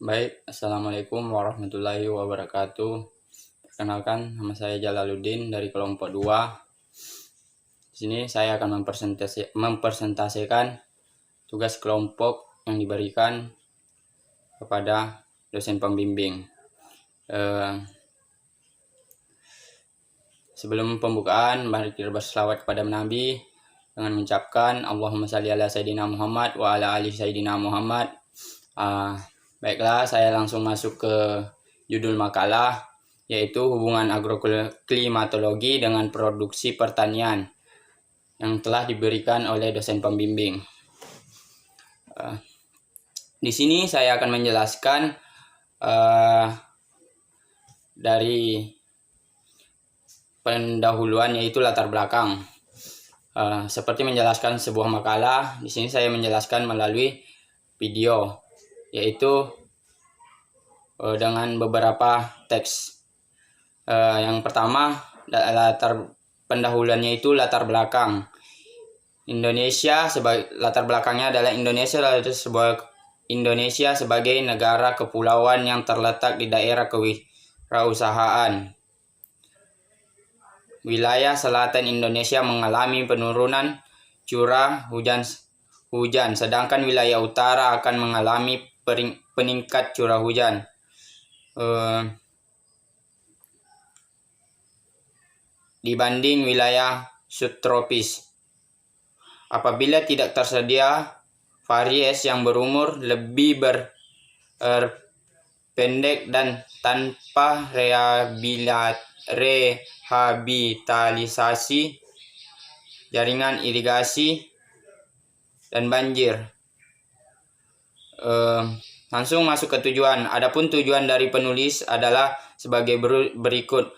Baik, Assalamualaikum warahmatullahi wabarakatuh. Perkenalkan, nama saya Jalaluddin dari kelompok 2. Di sini saya akan mempresentasikan tugas kelompok yang diberikan kepada dosen pembimbing. Sebelum pembukaan, mari kita berselawat kepada Nabi dengan mengucapkan Allahumma shalli ala Sayyidina Muhammad wa ala ali Sayyidina Muhammad. Baiklah, saya langsung masuk ke judul makalah, yaitu hubungan agroklimatologi dengan produksi pertanian yang telah diberikan oleh dosen pembimbing. Di sini saya akan menjelaskan dari pendahuluan, yaitu latar belakang. Seperti menjelaskan sebuah makalah, di sini saya menjelaskan melalui video, yaitu dengan beberapa teks. Yang pertama, pendahuluannya itu latar belakang. Indonesia sebagai latar belakangnya adalah Indonesia sebagai negara kepulauan yang terletak di daerah kewirausahaan. Wilayah selatan Indonesia mengalami penurunan curah hujan, sedangkan wilayah utara akan mengalami peningkat curah hujan. Dibanding wilayah subtropis. Apabila tidak tersedia varies yang berumur lebih pendek dan tanpa rehabilitasi jaringan irigasi dan banjir. Langsung masuk ke tujuan. Adapun tujuan dari penulis adalah sebagai berikut,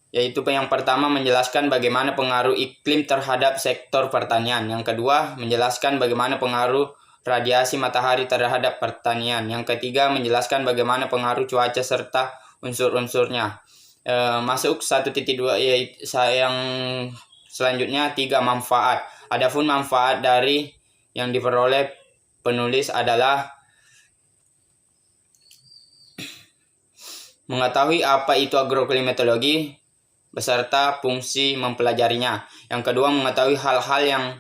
yaitu yang pertama menjelaskan bagaimana pengaruh iklim terhadap sektor pertanian. Yang kedua, menjelaskan bagaimana pengaruh radiasi matahari terhadap pertanian. Yang ketiga, menjelaskan bagaimana pengaruh cuaca serta unsur-unsurnya. Masuk 1.2 yang selanjutnya 3 manfaat. Adapun manfaat dari yang diperoleh penulis adalah mengetahui apa itu agroklimatologi beserta fungsi mempelajarinya. Yang kedua, mengetahui hal-hal yang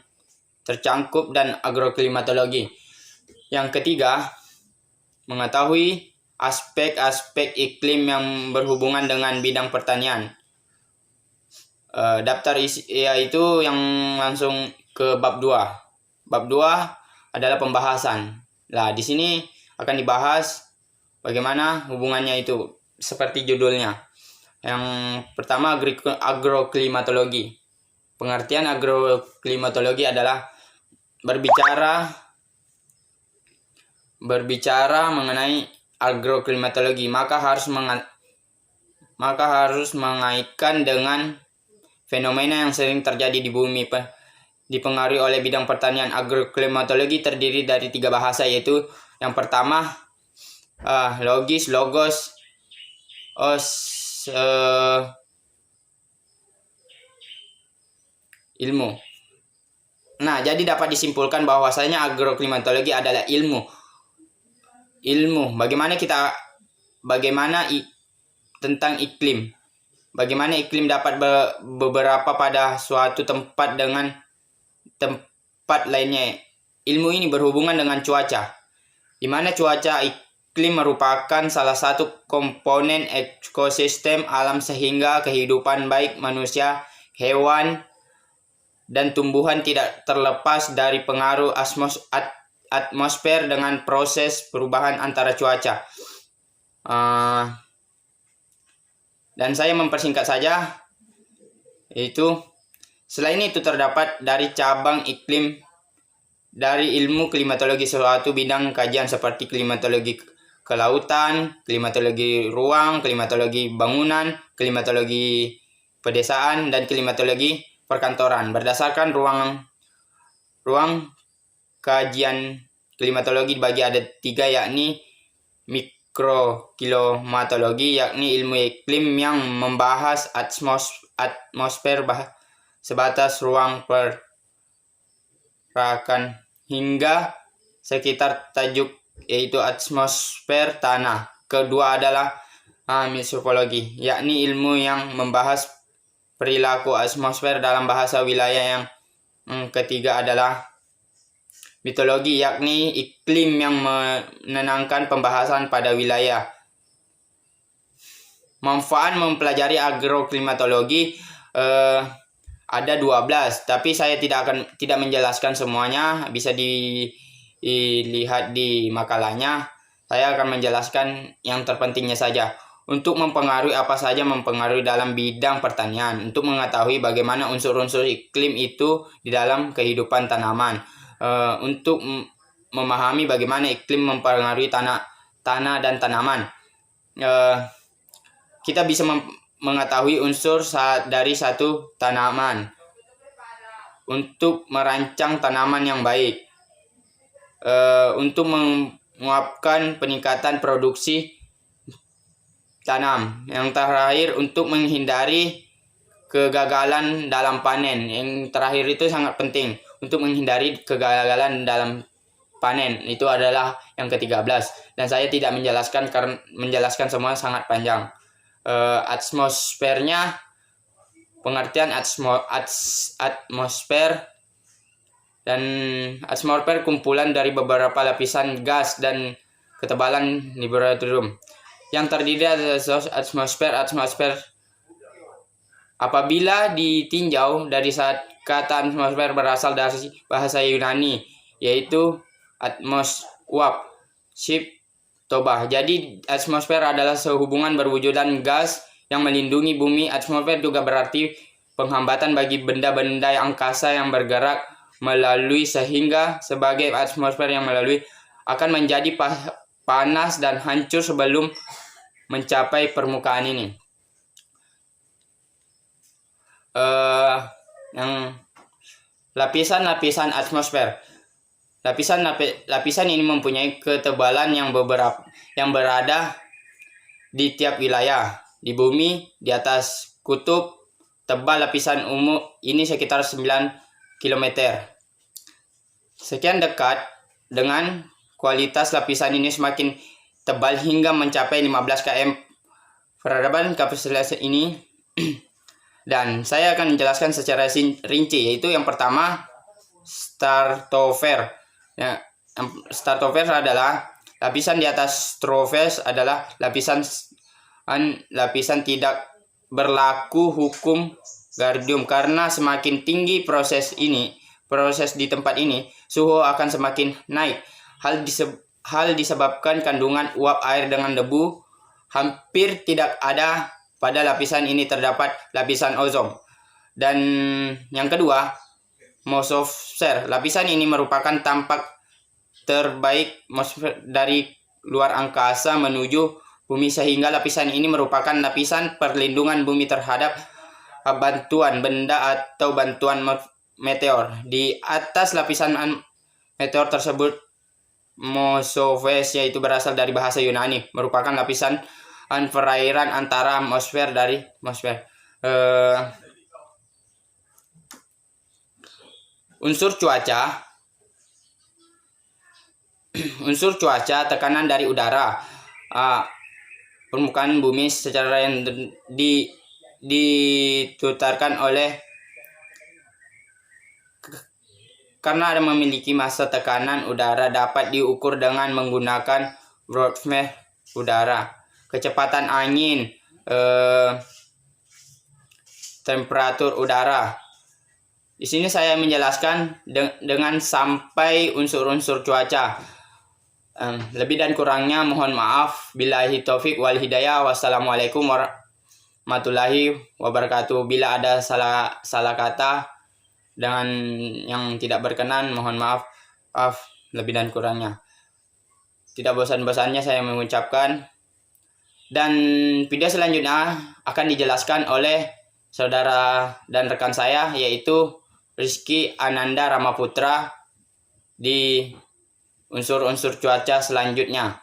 tercangkup dan agroklimatologi. Yang ketiga, mengetahui aspek-aspek iklim yang berhubungan dengan bidang pertanian. Daftar yaitu yang langsung ke bab 2. Bab 2 adalah pembahasan. Nah, di sini akan dibahas bagaimana hubungannya itu seperti judulnya. Yang pertama, agroklimatologi. Pengertian agroklimatologi adalah berbicara mengenai agroklimatologi, maka harus mengaitkan dengan fenomena yang sering terjadi di bumi dipengaruhi oleh bidang pertanian. Agroklimatologi terdiri dari 3 bahasa, yaitu yang pertama logos, ilmu. Nah, jadi dapat disimpulkan bahwasanya agroklimatologi adalah ilmu bagaimana tentang iklim. Bagaimana iklim dapat beberapa pada suatu tempat dengan tempat lainnya. Ilmu ini berhubungan dengan cuaca, di mana cuaca iklim merupakan salah satu komponen ekosistem alam, sehingga kehidupan baik manusia, hewan, dan tumbuhan tidak terlepas dari pengaruh atmosfer dengan proses perubahan antara cuaca. Dan saya mempersingkat saja, yaitu selain itu terdapat dari cabang iklim dari ilmu klimatologi suatu bidang kajian seperti klimatologi kelautan, klimatologi ruang, klimatologi bangunan, klimatologi pedesaan, dan klimatologi perkantoran. Berdasarkan ruang kajian klimatologi dibagi ada 3, yakni mikroklimatologi, yakni ilmu iklim yang membahas atmosfer sebatas ruang pergerakan hingga sekitar yaitu atmosfer tanah. Kedua adalah misofologi, yakni ilmu yang membahas perilaku atmosfer dalam bahasa wilayah. Yang ketiga adalah mitologi, yakni iklim yang menenangkan pembahasan pada wilayah. Manfaat mempelajari agroklimatologi ada 12, tapi saya tidak menjelaskan semuanya, bisa dilihat di makalahnya. Saya akan menjelaskan yang terpentingnya saja. Untuk mempengaruhi apa saja mempengaruhi dalam bidang pertanian, untuk mengetahui bagaimana unsur-unsur iklim itu di dalam kehidupan tanaman, untuk memahami bagaimana iklim mempengaruhi tanah dan tanaman. Kita bisa mengetahui unsur dari satu tanaman untuk merancang tanaman yang baik, untuk menguapkan peningkatan produksi tanam. Yang terakhir, untuk menghindari kegagalan dalam panen. Yang terakhir itu sangat penting, untuk menghindari kegagalan dalam panen. Itu adalah yang ke-13, dan saya tidak menjelaskan karena menjelaskan semua sangat panjang. Atmosfernya, pengertian atmosfer dan atmosfer kumpulan dari beberapa lapisan gas dan ketebalan laboratorium yang terdiri dari atmosfer. Apabila ditinjau dari saat kata atmosfer berasal dari bahasa Yunani, yaitu atmos uap, ship tobah. Jadi atmosfer adalah sehubungan berwujudan gas yang melindungi bumi. Atmosfer juga berarti penghambatan bagi benda-benda angkasa yang bergerak melalui, sehingga sebagai atmosfer yang melalui akan menjadi panas dan hancur sebelum mencapai permukaan ini. Yang lapisan atmosfer. Lapisan ini mempunyai ketebalan yang berada di tiap wilayah. Di bumi, di atas kutub, tebal lapisan umum ini sekitar 9 km. Sekian dekat dengan kualitas lapisan ini semakin tebal hingga mencapai 15 km peradaban kapasitas ini. Dan saya akan menjelaskan secara rinci, yaitu yang pertama, stratosfer. Ya, stratosfer adalah lapisan di atas troposfer, adalah lapisan tidak berlaku hukum Gardium, karena semakin tinggi proses di tempat ini, suhu akan semakin naik. Hal disebabkan kandungan uap air dengan debu hampir tidak ada. Pada lapisan ini terdapat lapisan ozon. Dan yang kedua, mesosfer. Lapisan ini merupakan tampak terbaik dari luar angkasa menuju bumi, sehingga lapisan ini merupakan lapisan perlindungan bumi terhadap bantuan benda atau bantuan meteor. Di atas lapisan meteor tersebut, mesosfer, yaitu berasal dari bahasa Yunani, merupakan lapisan perairan antara atmosfer dari atmosfer. Unsur cuaca, tekanan dari udara, permukaan bumi secara yang ditutarkan oleh, karena ada memiliki massa tekanan udara dapat diukur dengan menggunakan barometer udara. Kecepatan angin, temperatur udara. Di sini saya menjelaskan dengan sampai unsur-unsur cuaca. Lebih dan kurangnya mohon maaf. Billahi taufik wal hidayah. Wassalamualaikum warahmatullahi wabarakatuh. Bila ada salah kata dengan yang tidak berkenan, mohon maaf lebih dan kurangnya. Tidak bosan-bosannya saya mengucapkan. Dan video selanjutnya akan dijelaskan oleh saudara dan rekan saya, yaitu Rizky Ananda Ramaputra, di unsur-unsur cuaca selanjutnya.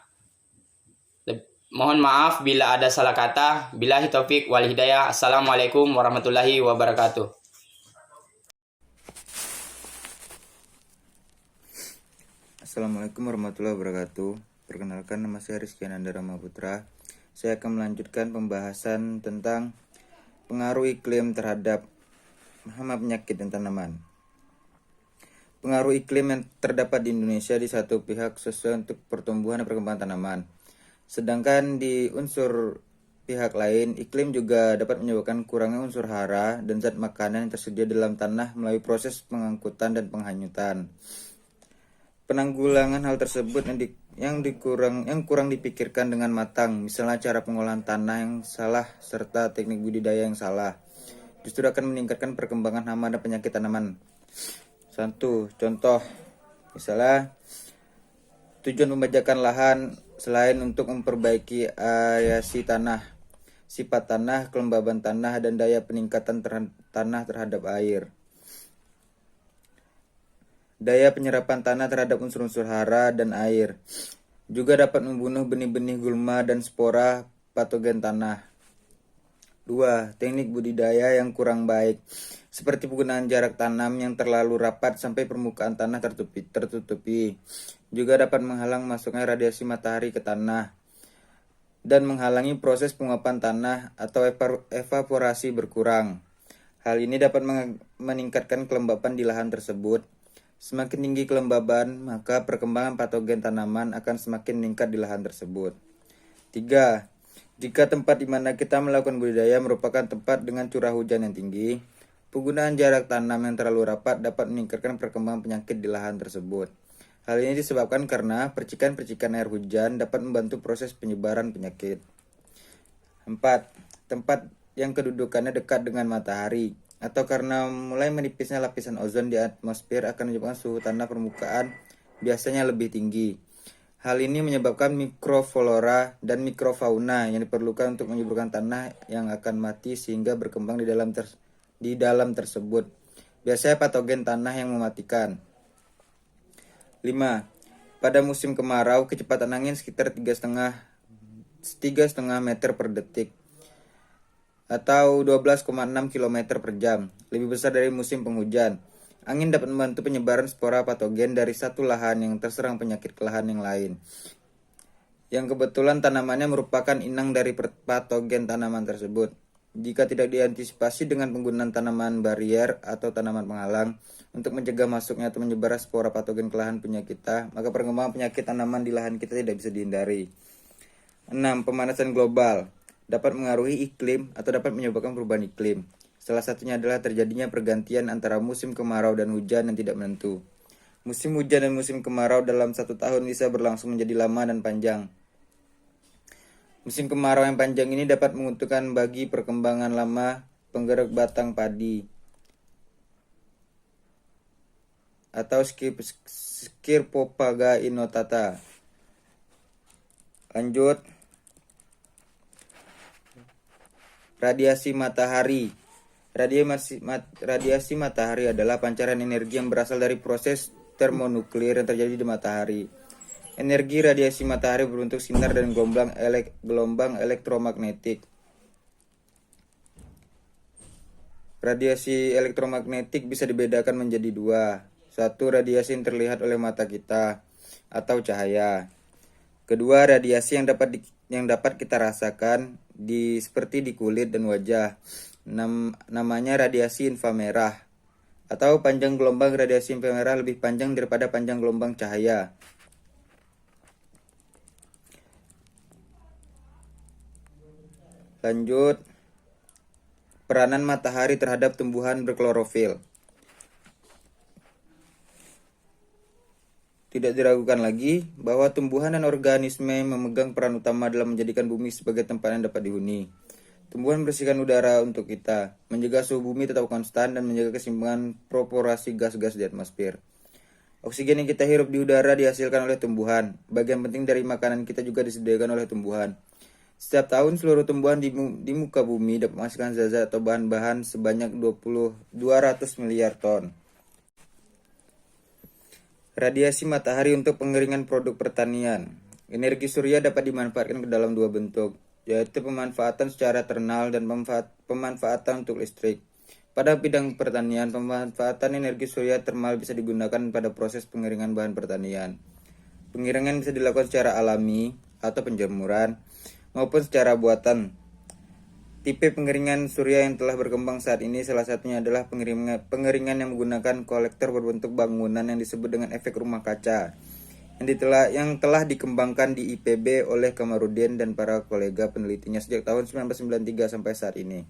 Mohon maaf bila ada salah kata. Billahi taufik wal hidayah. Assalamualaikum warahmatullahi wabarakatuh. Assalamualaikum warahmatullahi wabarakatuh. Perkenalkan, nama saya Rizky Ananda Rama Putra. Saya akan melanjutkan pembahasan tentang pengaruh iklim terhadap hama penyakit dan tanaman. Pengaruh iklim yang terdapat di Indonesia di satu pihak sesuai untuk pertumbuhan dan perkembangan tanaman. Sedangkan di unsur pihak lain, iklim juga dapat menyebabkan kurangnya unsur hara dan zat makanan yang tersedia dalam tanah melalui proses pengangkutan dan penghanyutan. Penanggulangan hal tersebut yang kurang dipikirkan dengan matang, misalnya cara pengolahan tanah yang salah serta teknik budidaya yang salah, justru akan meningkatkan perkembangan hama dan penyakit tanaman. Contoh, misalnya tujuan pembajakan lahan selain untuk memperbaiki aerasi tanah, sifat tanah, kelembaban tanah, dan daya peningkatan tanah terhadap air. Daya penyerapan tanah terhadap unsur-unsur hara dan air juga dapat membunuh benih-benih gulma dan spora patogen tanah. 2. Teknik budidaya yang kurang baik, seperti penggunaan jarak tanam yang terlalu rapat sampai permukaan tanah tertutupi, juga dapat menghalang masuknya radiasi matahari ke tanah dan menghalangi proses penguapan tanah atau evaporasi berkurang. Hal ini dapat meningkatkan kelembaban di lahan tersebut. Semakin tinggi kelembaban, maka perkembangan patogen tanaman akan semakin meningkat di lahan tersebut. 3. Jika tempat di mana kita melakukan budidaya merupakan tempat dengan curah hujan yang tinggi, penggunaan jarak tanam yang terlalu rapat dapat meningkatkan perkembangan penyakit di lahan tersebut. Hal ini disebabkan karena percikan-percikan air hujan dapat membantu proses penyebaran penyakit. 4. Tempat yang kedudukannya dekat dengan matahari atau karena mulai menipisnya lapisan ozon di atmosfer akan menyebabkan suhu tanah permukaan biasanya lebih tinggi. Hal ini menyebabkan mikroflora dan mikrofauna yang diperlukan untuk menyuburkan tanah yang akan mati sehingga berkembang di dalam tersebut. Biasanya patogen tanah yang mematikan. 5. Pada musim kemarau, kecepatan angin sekitar 3,5 meter per detik atau 12,6 km per jam, lebih besar dari musim penghujan. Angin dapat membantu penyebaran spora patogen dari satu lahan yang terserang penyakit ke lahan yang lain, yang kebetulan tanamannya merupakan inang dari patogen tanaman tersebut. Jika tidak diantisipasi dengan penggunaan tanaman barier atau tanaman penghalang untuk mencegah masuknya atau menyebar spora patogen ke lahan punya kita, maka perkembangan penyakit tanaman di lahan kita tidak bisa dihindari. 6. Pemanasan global dapat mengaruhi iklim atau dapat menyebabkan perubahan iklim. Salah satunya adalah terjadinya pergantian antara musim kemarau dan hujan yang tidak menentu. Musim hujan dan musim kemarau dalam satu tahun bisa berlangsung menjadi lama dan panjang. Musim kemarau yang panjang ini dapat menguntungkan bagi perkembangan lama penggerak batang padi atau Scirpopaga inotata. Lanjut. Radiasi matahari. Radiasi matahari adalah pancaran energi yang berasal dari proses termonuklir yang terjadi di matahari. Energi radiasi matahari berbentuk sinar dan gelombang elektromagnetik. Radiasi elektromagnetik bisa dibedakan menjadi dua. Satu, radiasi yang terlihat oleh mata kita atau cahaya. Kedua, radiasi yang dapat kita rasakan seperti di kulit dan wajah. Namanya radiasi inframerah, atau panjang gelombang radiasi inframerah lebih panjang daripada panjang gelombang cahaya. Lanjut, peranan matahari terhadap tumbuhan berklorofil. Tidak diragukan lagi bahwa tumbuhan dan organisme memegang peran utama dalam menjadikan bumi sebagai tempat yang dapat dihuni. Tumbuhan membersihkan udara untuk kita, menjaga suhu bumi tetap konstan, dan menjaga keseimbangan proporsi gas-gas di atmosfer. Oksigen yang kita hirup di udara dihasilkan oleh tumbuhan. Bagian penting dari makanan kita juga disediakan oleh tumbuhan. Setiap tahun seluruh tumbuhan di muka bumi dapat menghasilkan zat atau bahan-bahan sebanyak 200 miliar ton. Radiasi matahari untuk pengeringan produk pertanian. Energi surya dapat dimanfaatkan ke dalam dua bentuk, yaitu pemanfaatan secara thermal dan pemanfaatan untuk listrik. Pada bidang pertanian, pemanfaatan energi surya thermal bisa digunakan pada proses pengeringan bahan pertanian. Pengeringan bisa dilakukan secara alami atau penjemuran maupun secara buatan. Tipe pengeringan surya yang telah berkembang saat ini salah satunya adalah pengeringan yang menggunakan kolektor berbentuk bangunan yang disebut dengan efek rumah kaca yang telah dikembangkan di IPB oleh Kamarudin dan para kolega penelitinya sejak tahun 1993 sampai saat ini.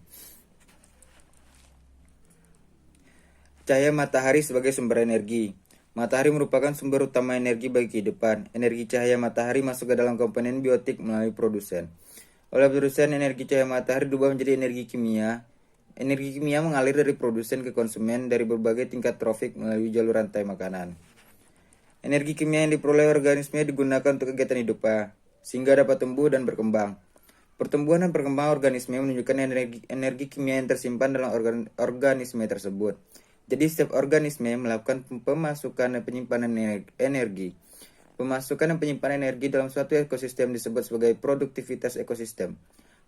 Cahaya matahari sebagai sumber energi. Matahari merupakan sumber utama energi bagi kehidupan. Energi cahaya matahari masuk ke dalam komponen biotik melalui produsen. Oleh produsen, energi cahaya matahari berubah menjadi energi kimia. Energi kimia mengalir dari produsen ke konsumen dari berbagai tingkat trofik melalui jalur rantai makanan. Energi kimia yang diperoleh organisme digunakan untuk kegiatan hidupnya, sehingga dapat tumbuh dan berkembang. Pertumbuhan dan perkembangan organisme menunjukkan energi kimia yang tersimpan dalam organisme tersebut. Jadi setiap organisme melakukan pemasukan dan penyimpanan energi. Pemasukan dan penyimpanan energi dalam suatu ekosistem disebut sebagai produktivitas ekosistem.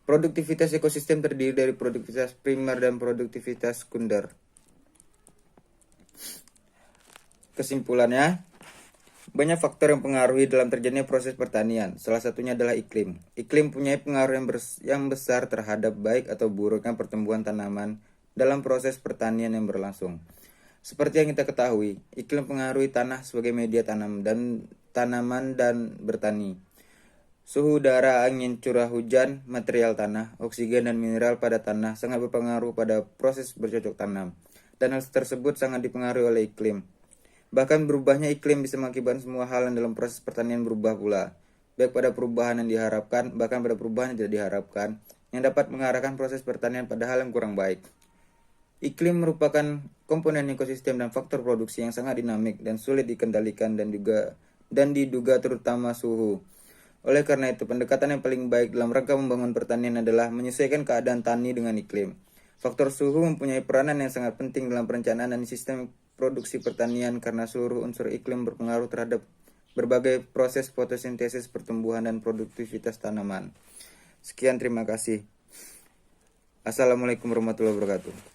Produktivitas ekosistem terdiri dari produktivitas primer dan produktivitas sekunder. Kesimpulannya, banyak faktor yang mempengaruhi dalam terjadinya proses pertanian. Salah satunya adalah iklim. Iklim punya pengaruh yang besar terhadap baik atau buruknya pertumbuhan tanaman dalam proses pertanian yang berlangsung. Seperti yang kita ketahui, iklim mempengaruhi tanah sebagai media tanaman dan bertani. Suhu udara, angin, curah hujan, material tanah, oksigen dan mineral pada tanah sangat berpengaruh pada proses bercocok tanam. Dan hal tersebut sangat dipengaruhi oleh iklim. Bahkan berubahnya iklim bisa mengakibatkan semua hal yang dalam proses pertanian berubah pula. Baik pada perubahan yang diharapkan, bahkan pada perubahan yang tidak diharapkan, yang dapat mengarahkan proses pertanian pada hal yang kurang baik. Iklim merupakan komponen ekosistem dan faktor produksi yang sangat dinamik dan sulit dikendalikan dan diduga terutama suhu. Oleh karena itu, pendekatan yang paling baik dalam rangka membangun pertanian adalah menyesuaikan keadaan tani dengan iklim. Faktor suhu mempunyai peranan yang sangat penting dalam perencanaan dan sistem produksi pertanian karena seluruh unsur iklim berpengaruh terhadap berbagai proses fotosintesis pertumbuhan dan produktivitas tanaman. Sekian, terima kasih. Assalamualaikum warahmatullahi wabarakatuh.